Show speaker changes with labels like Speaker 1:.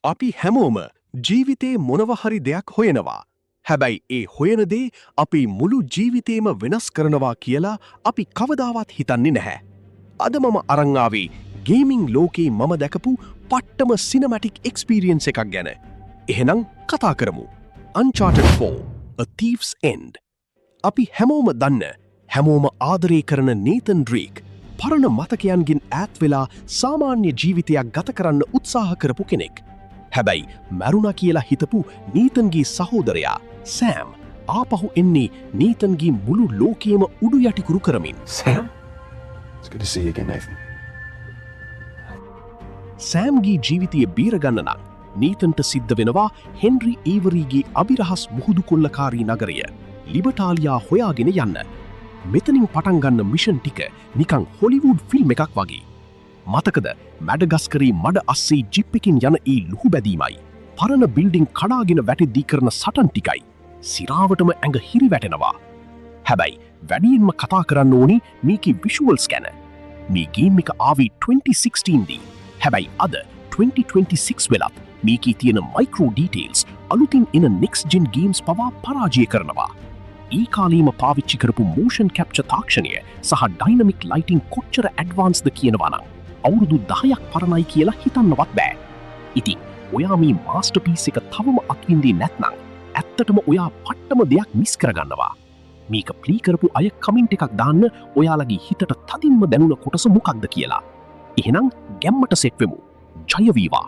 Speaker 1: අපි හැමෝම ජීවිතේ මොනවහරි දෙයක් හොයනවා. හැබැයි ඒ හොයන දේ අපි මුළු ජීවිතේම වෙනස් කරනවා කියලා අපි කවදාවත් හිතන්නේ නැහැ. අද මම අරන් ආවේ ගේමිං ලෝකේ මම දැකපු පට්ටම සිනමැටික් එක්ස්පීරියන්ස් එකක් ගැන. එහෙනම් කතා කරමු. Uncharted 4: A Thief's End. අපි හැමෝම දන්න, හැමෝම ආදරය කරන නේතන් ඩ්‍රේක් පරණ මතකයන්ගෙන් ඈත් වෙලා සාමාන්‍ය ජීවිතයක් ගත කරන්න උත්සාහ කරපු කෙනෙක්. හැබැයි මැරුණා කියලා හිතපු නීතන්ගේ සහෝදරයා සෑම් ආපහු එන්නේ නීතන්ගේ මුළු ලෝකයේම උඩු යටිකුරු කරමින්.
Speaker 2: Sam? It's good to see you again, Nathan.
Speaker 1: සෑම්ගේ ජීවිතය බේරගන්න නම් නීතන්ට සිද්ධ වෙනවා හෙන්රි ඒවරීගේ අභිරහස් මුහුදු කොල්ලකාරී නගරය ලිබටාලියා හොයාගෙන යන්න. මෙතනින් පටන් ගන්න මිෂන් ටික නිකන් හොලිවුඩ් ෆිල්ම් එකක් වගේ. මතකද මැඩගස්කරේ මඩ අස්සේ ජිප් එකකින් යන ඒ ලුහු බැදීමයි පරණ බිල්ඩින් කඩාගෙන වැටෙද්දී කරන සටන් ටිකයි සිරාවටම ඇඟ හිරි වැටෙනවා. හැබැයි වැඩියෙන්ම කතා කරන්න ඕනි මේකේ විෂුවල්ස් ගැන. මේ ගේම් එක ආවේ 2016 දී. හැබැයි අද 2026 වෙලත් මේකේ තියෙන මයික්‍රෝ ඩීටේල්ස් අලුතින් එන next gen games පවා පරාජය කරනවා. ඒ කාලේම පාවිච්චි කරපු motion capture තාක්ෂණය සහ dynamic lighting කොච්චර advanced ද කියනවා නම් අවුරුදු 10ක් පරණයි කියලා හිතන්නවත් බෑ. ඉතින් ඔයා මේ මාස්ටර්පීස් එක තවම අත්විඳේ නැත්නම් ඇත්තටම ඔයා පට්ටම දෙයක් මිස් කරගන්නවා. මේක ප්ලේ කරපු අය කමෙන්ට් එකක් දාන්න ඔයාලගේ හිතට තදින්ම දැනුණ කොටස මොකක්ද කියලා. එහෙනම් ගැම්මට සෙට් වෙමු. ජය වේවා.